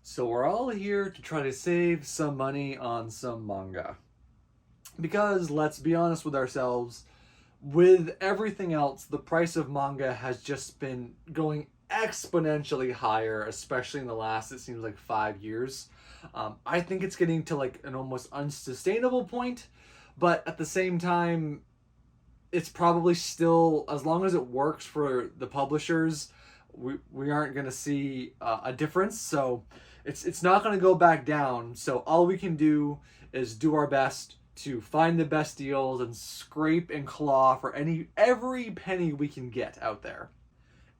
So we're all here to try to save some money on some manga. Because let's be honest with ourselves, with everything else, the price of manga has just been going exponentially higher, especially in the last, it seems like 5 years. I think it's getting to like an almost unsustainable point, but at the same time, it's probably still, as long as it works for the publishers, we aren't going to see a difference. So it's not going to go back down. So all we can do is do our best to find the best deals and scrape and claw for every penny we can get out there.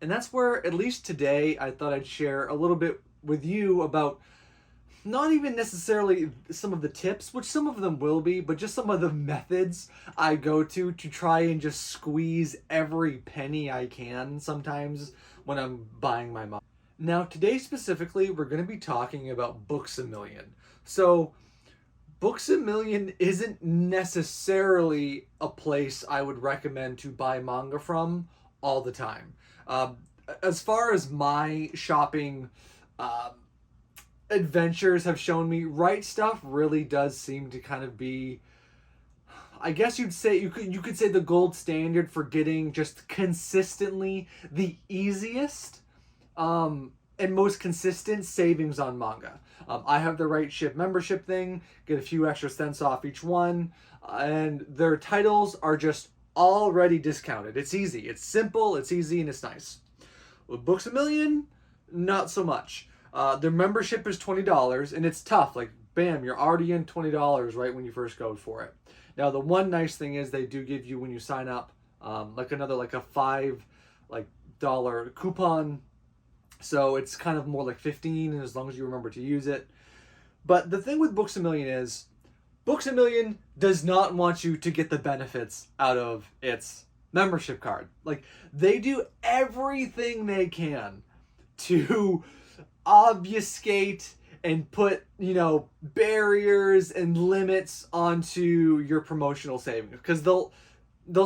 And that's where, at least today, I thought I'd share a little bit with you about not even necessarily some of the tips, which some of them will be, but just some of the methods I go to try and just squeeze every penny I can sometimes when I'm buying my manga. Now, today specifically, we're going to be talking about Books a Million. So, Books a Million isn't necessarily a place I would recommend to buy manga from all the time. As far as my shopping adventures have shown me, Right Stuff really does seem to kind of be, I guess you could say the gold standard for getting just consistently the easiest and most consistent savings on manga. I have the Right Ship membership thing, get a few extra cents off each one, and their titles are just already discounted. It's easy, it's simple, it's easy, and it's nice. With Books a Million, not so much. Their membership is $20, and it's tough. Like, bam, you're already in $20 right when you first go for it. Now, the one nice thing is they do give you, when you sign up, like another, like a $5 dollar coupon. So it's kind of more like 15, and as long as you remember to use it. But the thing with Books a Million is, Books a Million does not want you to get the benefits out of its membership card. Like, they do everything they can to obfuscate and put, barriers and limits onto your promotional savings, because they'll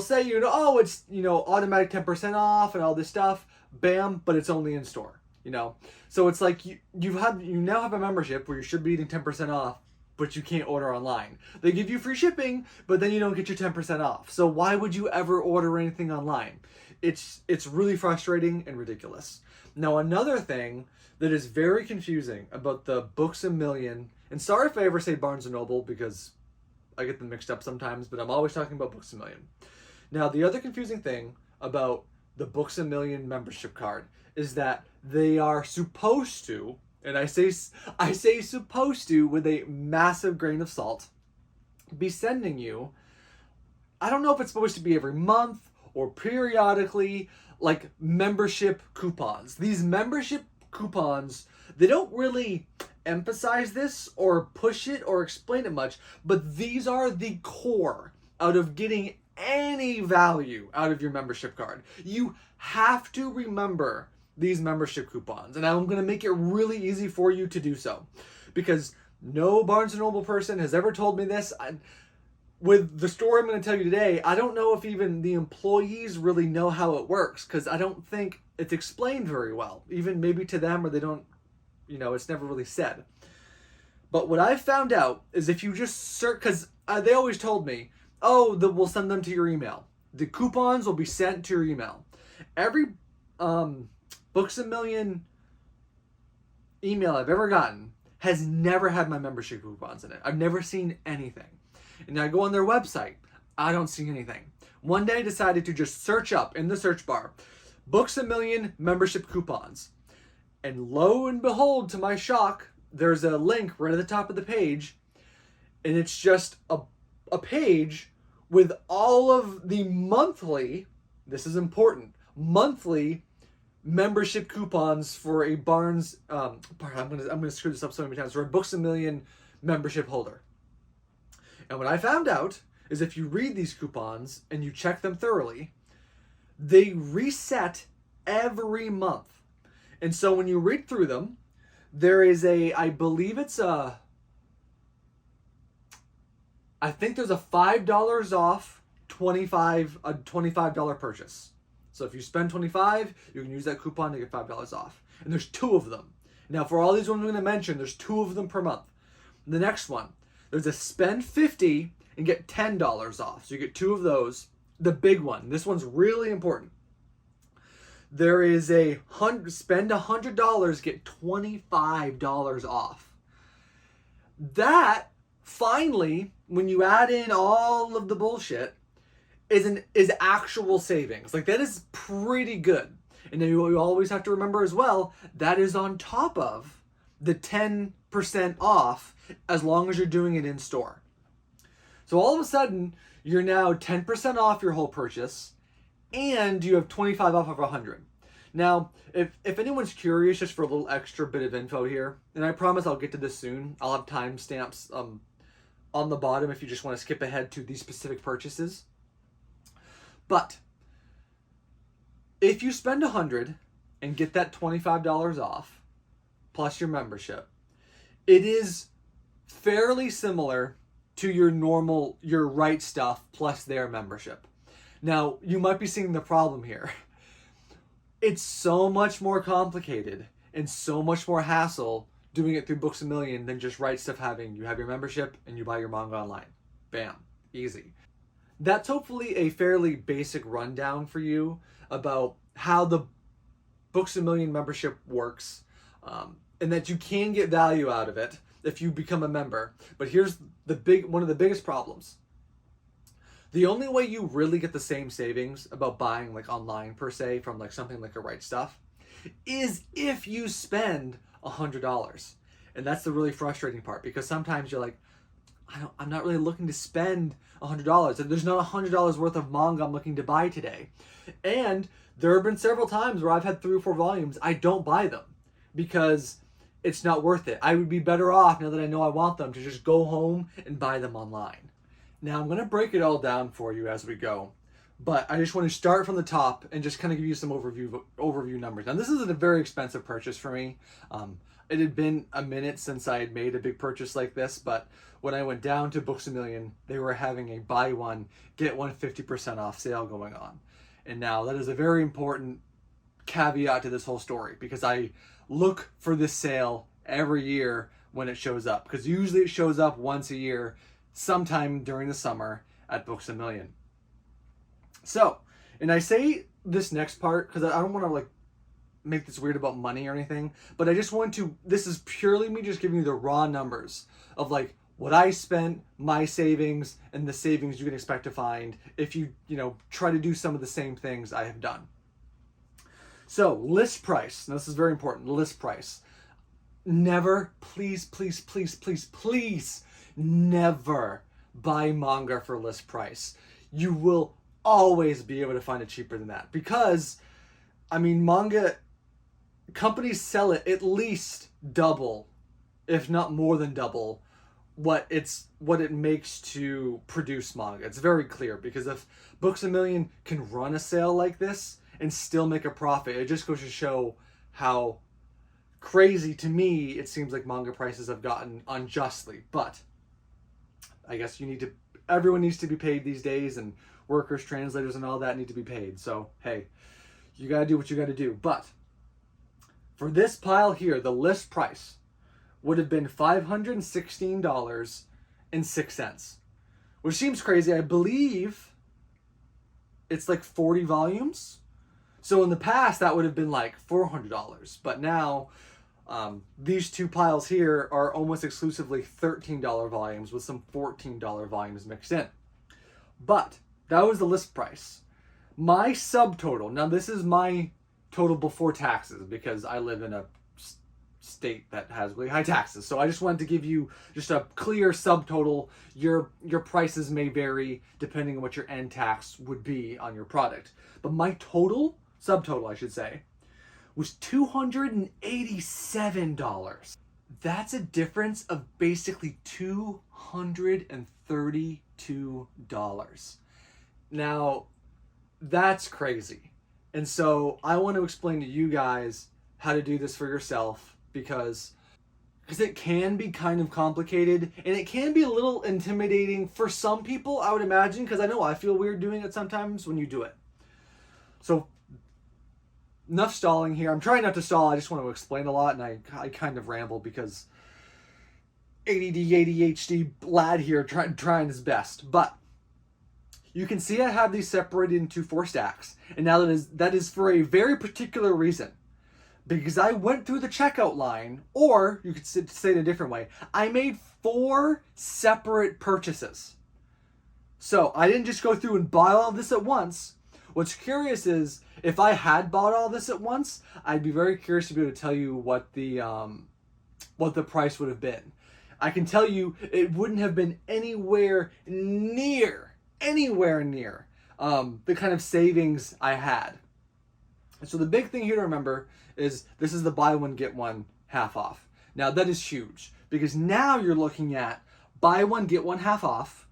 say, oh, it's, automatic 10% off and all this stuff, bam, but it's only in store. So it's like you now have a membership where you should be getting 10% off, but you can't order online. They give you free shipping, but then you don't get your 10% off. So why would you ever order anything online? It's really frustrating and ridiculous. Now, another thing that is very confusing about the Books a Million, and sorry if I ever say Barnes & Noble because I get them mixed up sometimes, but I'm always talking about Books a Million. Now, the other confusing thing about the Books a Million membership card is that they are supposed to, and I say supposed to with a massive grain of salt, be sending you, I don't know if it's supposed to be every month or periodically, like membership coupons. These membership coupons, they don't really emphasize this or push it or explain it much, but these are the core out of getting any value out of your membership card. You have to remember these membership coupons, and I'm going to make it really easy for you to do so, because no Barnes & Noble person has ever told me this. With the story I'm going to tell you today, I don't know if even the employees really know how it works, because I don't think it's explained very well, even maybe to them, or they don't, it's never really said. But what I found out is, if you just search, because they always told me, oh, we'll send them to your email. The coupons will be sent to your email. Every Books a Million email I've ever gotten has never had my membership coupons in it. I've never seen anything. And I go on their website, I don't see anything. One day I decided to just search up in the search bar, Books a Million membership coupons. And lo and behold, to my shock, there's a link right at the top of the page, and it's just a page with all of the monthly, this is important, monthly membership coupons for a Barnes, I'm gonna screw this up so many times, for a Books a Million membership holder. And what I found out is, if you read these coupons and you check them thoroughly, they reset every month. And so when you read through them, there is I think there's a $5 off a $25 purchase. So if you spend $25, you can use that coupon to get $5 off. And there's two of them. Now, for all these ones I'm going to mention, there's 2 of them per month. The next one, there's a spend $50 and get $10 off. So you get 2 of those. The big one, this one's really important. There is a spend $100, get $25 off. That, finally, when you add in all of the bullshit, is actual savings. Like, that is pretty good. And then you always have to remember as well, that is on top of the 10% off as long as you're doing it in store. So all of a sudden, you're now 10% off your whole purchase, and you have 25 off of 100. Now, if anyone's curious, just for a little extra bit of info here, and I promise I'll get to this soon, I'll have timestamps on the bottom if you just want to skip ahead to these specific purchases. But if you spend 100 and get that $25 off, plus your membership, it is fairly similar to your Right Stuff plus their membership. Now, you might be seeing the problem here. It's so much more complicated and so much more hassle doing it through Books A Million than just Right Stuff having you have your membership and you buy your manga online. Bam. Easy. That's hopefully a fairly basic rundown for you about how the Books A Million membership works, and that you can get value out of it if you become a member. But here's one of the biggest problems. The only way you really get the same savings about buying like online per se from like something like a Right Stuff is if you spend $100. And that's the really frustrating part, because sometimes you're like, I'm not really looking to spend $100. There's not $100 worth of manga I'm looking to buy today. And there have been several times where I've had 3 or 4 volumes, I don't buy them because it's not worth it. I would be better off, now that I know I want them, to just go home and buy them online. Now I'm going to break it all down for you as we go, but I just want to start from the top and just kind of give you some overview numbers. Now this isn't a very expensive purchase for me. It had been a minute since I had made a big purchase like this, but when I went down to Books A Million, they were having a buy one, get one 50% off sale going on. And now that is a very important caveat to this whole story, because I look for this sale every year when it shows up, because usually it shows up once a year, sometime during the summer at Books A Million. So, and I say this next part because I don't want to like make this weird about money or anything, but I just want to, this is purely me just giving you the raw numbers of like what I spent, my savings, and the savings you can expect to find if you try to do some of the same things I have done. So, list price. Now, this is very important. List price. Never, please, please, please, please, please, never buy manga for list price. You will always be able to find it cheaper than that, because, I mean, manga companies sell it at least double, if not more than double, what it makes to produce manga. It's very clear, because if Books A Million can run a sale like this and still make a profit, it just goes to show how crazy, to me, it seems like manga prices have gotten unjustly. But I guess everyone needs to be paid these days, and workers, translators, and all that need to be paid. So, hey, you gotta do what you gotta do. But for this pile here, the list price would have been $516.06, which seems crazy. I believe it's like 40 volumes. So in the past, that would have been like $400. But now, these 2 piles here are almost exclusively $13 volumes with some $14 volumes mixed in. But that was the list price. My subtotal, now this is my total before taxes, because I live in a state that has really high taxes. So I just wanted to give you just a clear subtotal. Your prices may vary depending on what your end tax would be on your product. But my subtotal, I should say, was $287. That's a difference of basically $232. Now, that's crazy. And so I want to explain to you guys how to do this for yourself, because it can be kind of complicated, and it can be a little intimidating for some people, I would imagine, because I know I feel weird doing it sometimes when you do it. So enough stalling here. I'm trying not to stall. I just want to explain a lot, and I kind of ramble because ADD, ADHD lad here trying his best. But you can see I have these separated into 4 stacks. And now that is for a very particular reason. Because I went through the checkout line, or you could say it a different way. I made 4 separate purchases. So I didn't just go through and buy all of this at once. What's curious is, if I had bought all this at once, I'd be very curious to be able to tell you what the price would have been. I can tell you it wouldn't have been anywhere near the kind of savings I had. And so the big thing here to remember is this is the buy one, get one half off. Now that is huge, because now you're looking at buy one, get one half off.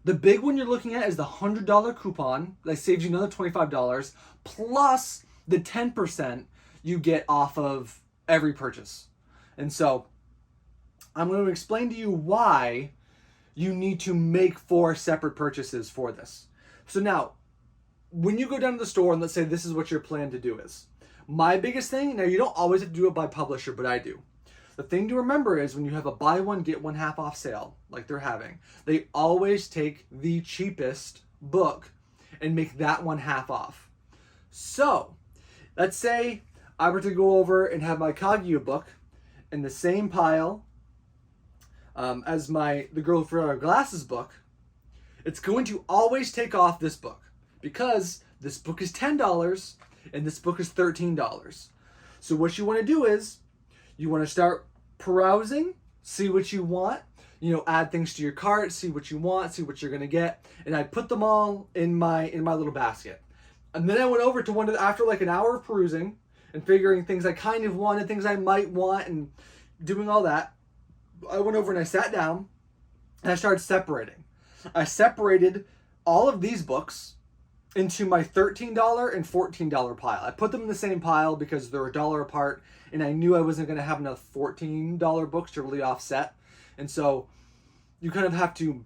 The big one you're looking at is the $100 coupon that saves you another $25, plus the 10% you get off of every purchase. And so I'm going to explain to you why you need to make 4 separate purchases for this. So now, when you go down to the store and let's say this is what your plan to do is. My biggest thing, now you don't always have to do it by publisher, but I do. The thing to remember is when you have a buy one, get one half off sale, like they're having, they always take the cheapest book and make that one half off. So, let's say I were to go over and have my Kaguya book in the same pile as the Girl with Our Glasses book. It's going to always take off this book, because this book is $10 and this book is $13. So what you want to do is you want to start perusing, see what you want, add things to your cart, see what you want, see what you're going to get. And I put them all in my little basket. And then I went over to after like an hour of perusing and figuring things I kind of wanted, things I might want, and doing all that. I went over and I sat down and I started separating. I separated all of these books into my $13 and $14 pile. I put them in the same pile because they're $1 apart, and I knew I wasn't going to have enough $14 books to really offset. And so you kind of have to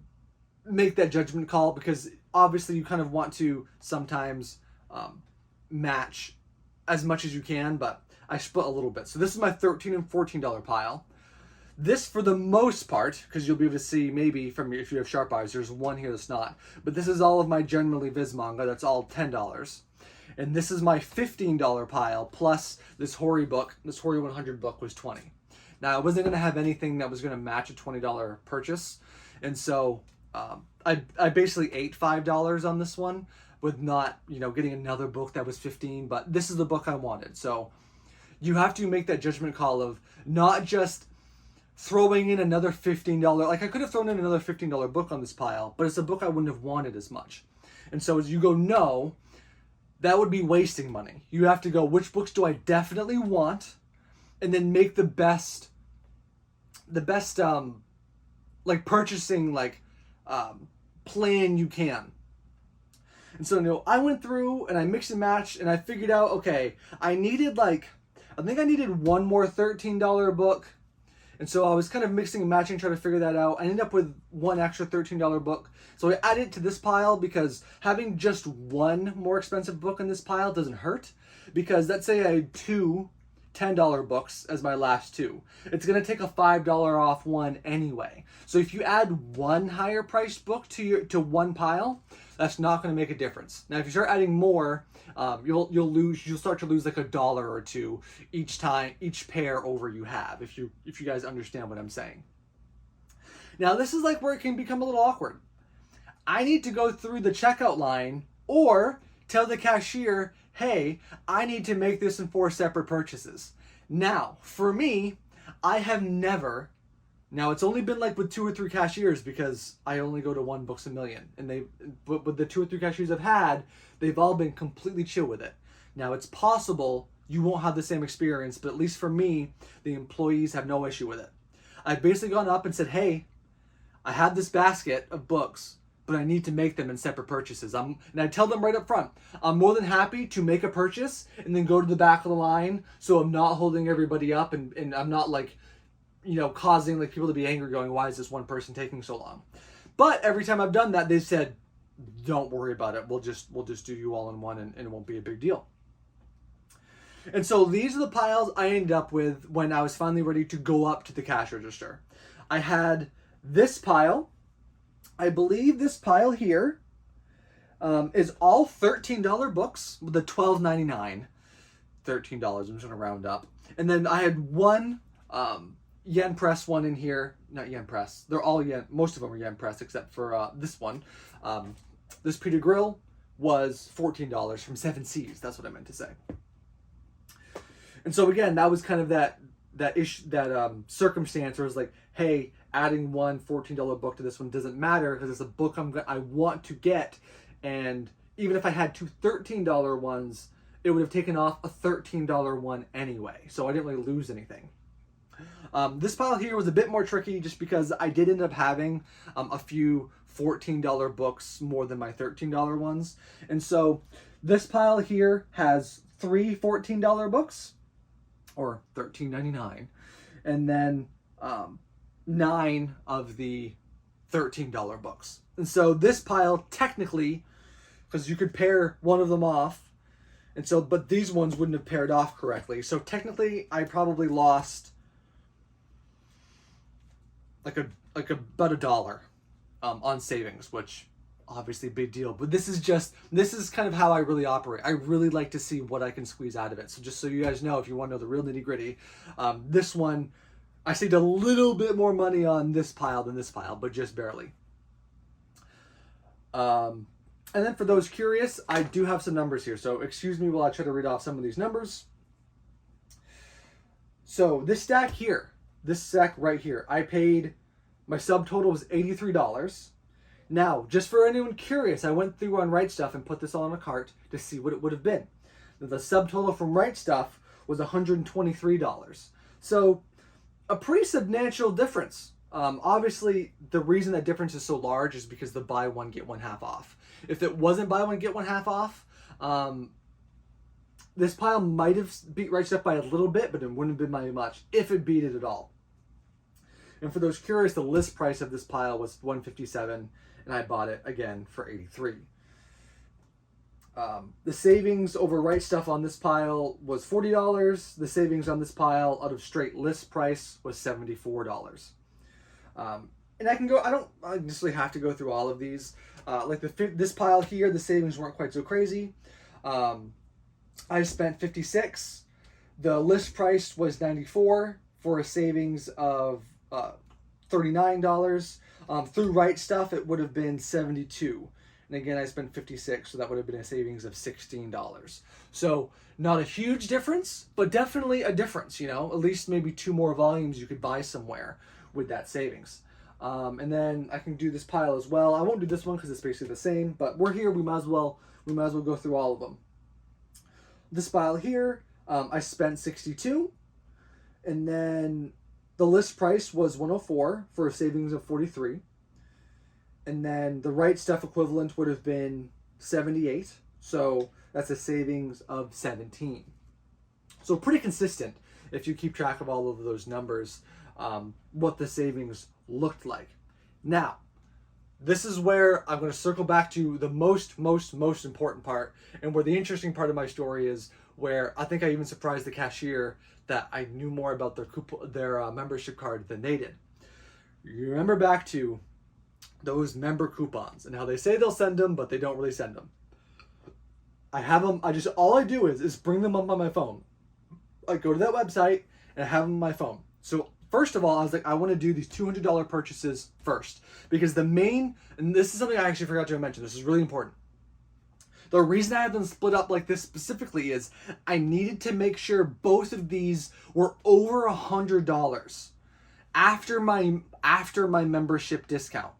make that judgment call, because obviously you kind of want to sometimes match as much as you can, but I split a little bit. So this is my $13 and $14 pile. This, for the most part, because you'll be able to see maybe from if you have sharp eyes, there's one here that's not. But this is all of my generally Viz manga. That's all $10. And this is my $15 pile, plus this Hori book. This Hori 100 book was $20. Now, I wasn't going to have anything that was going to match a $20 purchase. And so I basically ate $5 on this one with not, getting another book that was $15. But this is the book I wanted. So you have to make that judgment call of not just throwing in another $15. Like, I could have thrown in another $15 book on this pile, but it's a book I wouldn't have wanted as much. And so as you go, no, that would be wasting money. You have to go, which books do I definitely want? And then make the best purchasing plan you can. And so, I went through and I mixed and matched and I figured out, okay, I needed I think I needed one more $13 book. And so I was kind of mixing and matching, trying to figure that out. I ended up with one extra $13 book. So I added it to this pile because having just one more expensive book in this pile doesn't hurt. Because let's say I had 2 $10 books as my last 2. It's going to take a $5 off one anyway. So if you add one higher priced book to one pile, that's not going to make a difference. Now if you start adding more, you'll start to lose like $1 or $2 each pair over you have, if you guys understand what I'm saying. Now this is where it can become a little awkward. I need to go through the checkout line or tell the cashier, hey, I need to make this in 4 separate purchases. Now, for me, I have never, now it's only been with 2 or 3 cashiers because I only go to One Books a Million. And but the 2 or 3 cashiers I've had, they've all been completely chill with it. Now it's possible you won't have the same experience, but at least for me, the employees have no issue with it. I've basically gone up and said, hey, I have this basket of books, but I need to make them in separate purchases. And I tell them right up front, I'm more than happy to make a purchase and then go to the back of the line, so I'm not holding everybody up and I'm not causing people to be angry, going, why is this one person taking so long? But every time I've done that, they've said, don't worry about it. We'll just do you all in one, and it won't be a big deal. And so these are the piles I ended up with when I was finally ready to go up to the cash register. I had this pile. I believe this pile here is all $13 books with the $12.99. $13. I'm just gonna round up. And then I had one yen press one in here. Not yen press. They're all yen. Most of them are yen press except for this one. This Peter Grill was $14 from Seven Seas. That's what I meant to say. And so again, that was kind of that circumstance where it was like, hey, adding one $14 book to this one doesn't matter because it's a book I want to get, and even if I had two $13 ones, it would have taken off a $13 one anyway, so I didn't really lose anything. This pile here was a bit more tricky just because I did end up having a few $14 books more than my $13 ones, and so this pile here has three $14 books, or $13.99, and then 9 of the $13 books. And so this pile technically, because you could pair one of them off, and so but these ones wouldn't have paired off correctly. So technically, I probably lost like about $1 on savings, which obviously a big deal. But this is kind of how I really operate. I really like to see what I can squeeze out of it. So just so you guys know, if you want to know the real nitty gritty, this one, I saved a little bit more money on this pile than this pile, but just barely. And then for those curious, I do have some numbers here. So excuse me while I try to read off some of these numbers. So this stack right here, I paid, my subtotal was $83. Now, just for anyone curious, I went through on Right Stuff and put this all in a cart to see what it would have been. The subtotal from Right Stuff was $123. So a pretty substantial difference. Obviously, the reason that difference is so large is because the buy one, get one half off. If it wasn't buy one, get one half off, this pile might have beat Right Stuff by a little bit, but it wouldn't have been by much, if it beat it at all. And for those curious, the list price of this pile was $157, and I bought it again for $83. The savings over Right Stuff on this pile was $40. The savings on this pile out of straight list price was $74. And I don't necessarily have to go through all of these. Like this pile here, the savings weren't quite so crazy. I spent $56. The list price was $94 for a savings of $39. Through Right Stuff, it would have been $72. And again, I spent $56, so that would have been a savings of $16. So not a huge difference, but definitely a difference, you know, at least maybe 2 more volumes you could buy somewhere with that savings. And then I can do this pile as well. I won't do this one because it's basically the same, but we're here, we might as well go through all of them. This pile here, I spent $62, and then the list price was $104 for a savings of $43. And then the Right Stuff equivalent would have been $78. So that's a savings of $17. So pretty consistent if you keep track of all of those numbers, what the savings looked like. Now, this is where I'm going to circle back to the most important part, and where the interesting part of my story is, where I think I even surprised the cashier that I knew more about their membership card than they did. You remember back to those member coupons and how they say they'll send them, but they don't really send them. I have them. All I do is bring them up on my phone. I go to that website and I have them on my phone. So first of all, I was like, I want to do these $200 purchases first, because and this is something I actually forgot to mention. This is really important. The reason I have them split up like this specifically is I needed to make sure both of these were over $100 after my membership discount.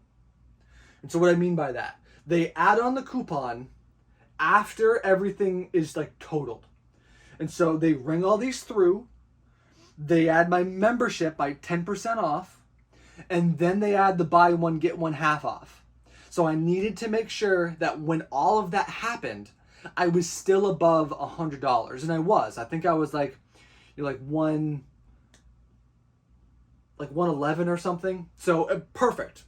And so what I mean by that, they add on the coupon after everything is like totaled. And so they ring all these through, they add my membership by 10% off, and then they add the buy one, get one half off. So I needed to make sure that when all of that happened, I was still above $100. And I was. I think I was like 111 or something. So perfect.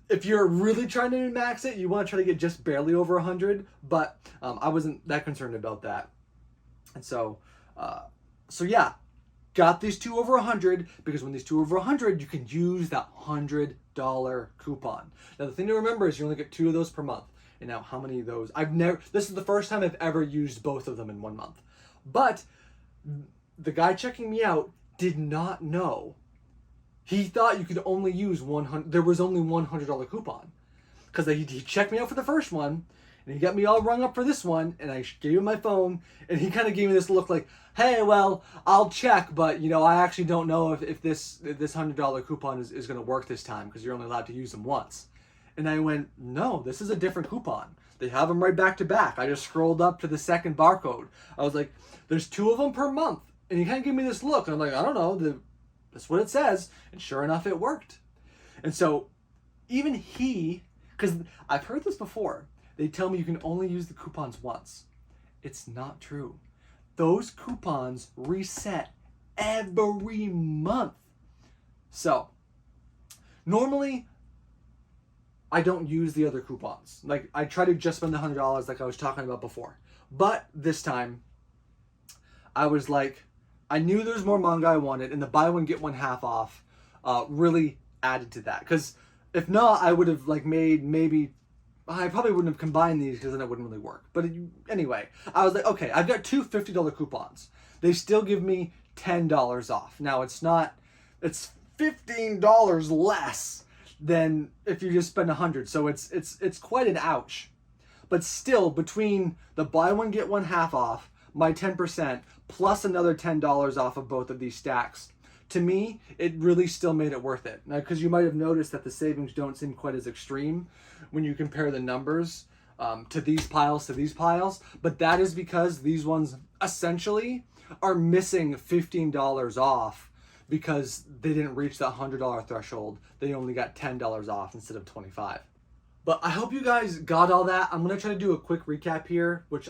If you're really trying to max it, you want to try to get just barely over 100, but I wasn't that concerned about that. And so So yeah, got these two over 100 because when these two over 100, you can use that $100 coupon. Now the thing to remember is you only get 2 of those per month. And now how many of those? This is the first time I've ever used both of them in 1 month. But the guy checking me out did not know. He thought you could only use 100. There was only $100 coupon. Because he checked me out for the first one, and he got me all rung up for this one, and I gave him my phone, and he kind of gave me this look like, hey, well, I'll check, but, I actually don't know if this $100 coupon is going to work this time, because you're only allowed to use them once. And I went, no, this is a different coupon. They have them right back to back. I just scrolled up to the second barcode. I was like, there's 2 of them per month. And he kind of gave me this look, and I'm like, I don't know, that's what it says. And sure enough, it worked. And so even because I've heard this before, they tell me you can only use the coupons once. It's not true. Those coupons reset every month. So normally I don't use the other coupons. Like I try to just spend the $100 like I was talking about before. But this time I was like, I knew there was more manga I wanted, and the buy one get one half off really added to that. Because if not, I would have I probably wouldn't have combined these because then it wouldn't really work. But anyway, I was like, okay, I've got 2 $50 coupons. They still give me $10 off. Now it's $15 less than if you just spend 100. So it's quite an ouch. But still, between the buy one get one half off, my 10%, plus another $10 off of both of these stacks, to me, it really still made it worth it. Now, because you might have noticed that the savings don't seem quite as extreme when you compare the numbers to these piles, but that is because these ones essentially are missing $15 off because they didn't reach that $100 threshold. They only got $10 off instead of $25. But I hope you guys got all that. I'm going to try to do a quick recap here, which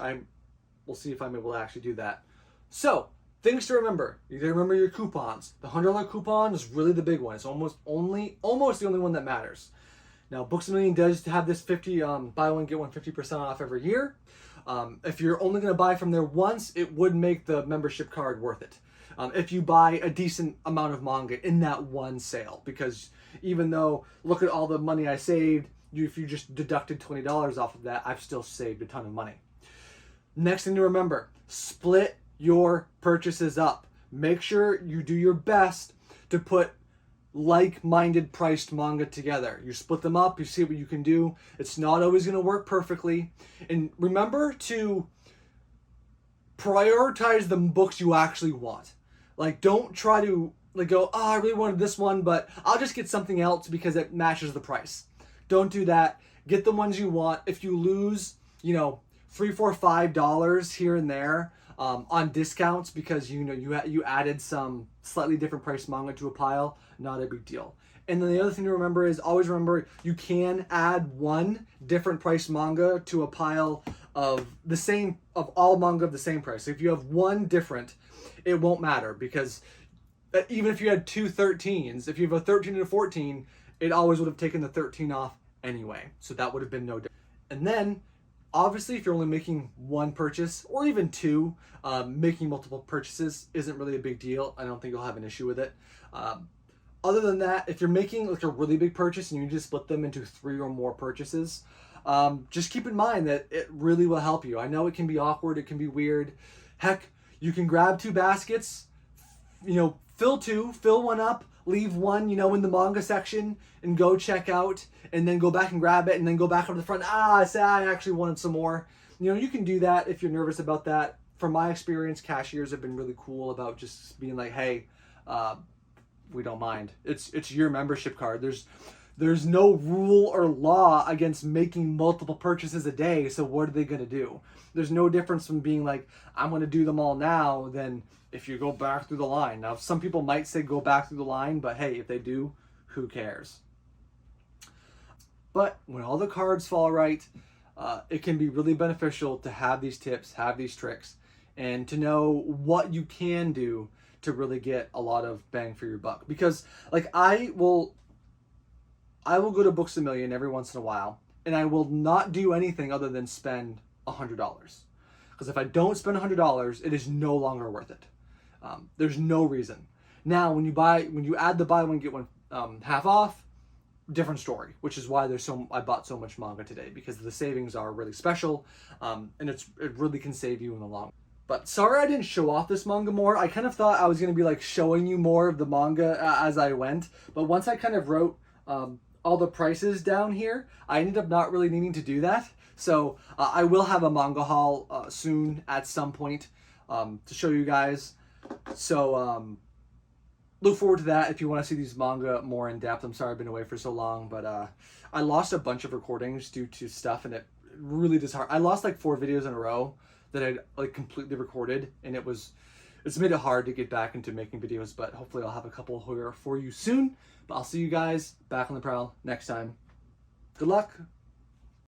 we'll see if I'm able to actually do that. So, things to remember. You gotta remember your coupons. The $100 coupon is really the big one. It's almost the only one that matters. Now, Books A Million does have this buy one get one 50% off every year. If you're only gonna buy from there once, it would make the membership card worth it. If you buy a decent amount of manga in that one sale, because even though look at all the money I saved, if you just deducted $20 off of that, I've still saved a ton of money. Next thing to remember, split your purchases up. Make sure you do your best to put like-minded priced manga together. You split them up, you see what you can do. It's not always going to work perfectly. And remember to prioritize the books you actually want. Like, don't try to go, oh, I really wanted this one, but I'll just get something else because it matches the price. Don't do that. Get the ones you want. If you lose, $3, $4, $5 here and there on discounts because you added some slightly different priced manga to a pile, not a big deal. And then the other thing to remember is always remember you can add one different priced manga to a pile of all manga of the same price. So if you have one different, it won't matter because even if you had 2 13s, if you have a 13 and a 14, it always would have taken the 13 off anyway. So that would have been no different. And then obviously, if you're only making one purchase or even 2, making multiple purchases isn't really a big deal. I don't think you'll have an issue with it. Other than that, if you're making a really big purchase and you just split them into 3 or more purchases, just keep in mind that it really will help you. I know it can be awkward, it can be weird. Heck, you can grab 2 baskets, fill 2, fill one up, leave one, in the manga section and go check out and then go back and grab it and then go back up to the front. I actually wanted some more. You can do that if you're nervous about that. From my experience, cashiers have been really cool about just being like, hey, we don't mind. It's your membership card. There's no rule or law against making multiple purchases a day, so what are they going to do? There's no difference from being like, I'm going to do them all now than if you go back through the line. Now, some people might say go back through the line, but hey, if they do, who cares? But when all the cards fall right, it can be really beneficial to have these tips, have these tricks, and to know what you can do to really get a lot of bang for your buck. Because I will go to Books A Million every once in a while, and I will not do anything other than spend $100. Because if I don't spend $100, it is no longer worth it. There's no reason. Now, when you add the buy one get one half off, different story. Which is why I bought so much manga today, because the savings are really special, and it really can save you in the long run. But sorry I didn't show off this manga more. I kind of thought I was going to be like showing you more of the manga as I went. But once I kind of wrote all the prices down here, I ended up not really needing to do that. So I will have a manga haul soon at some point to show you guys. So look forward to that if you want to see these manga more in depth. I'm sorry I've been away for so long, but I lost a bunch of recordings due to stuff, and it really disheartened. I lost like 4 videos in a row that I'd like completely recorded, and it's made it hard to get back into making videos, but hopefully I'll have a couple here for you soon. But I'll see you guys back on the prowl next time. Good luck.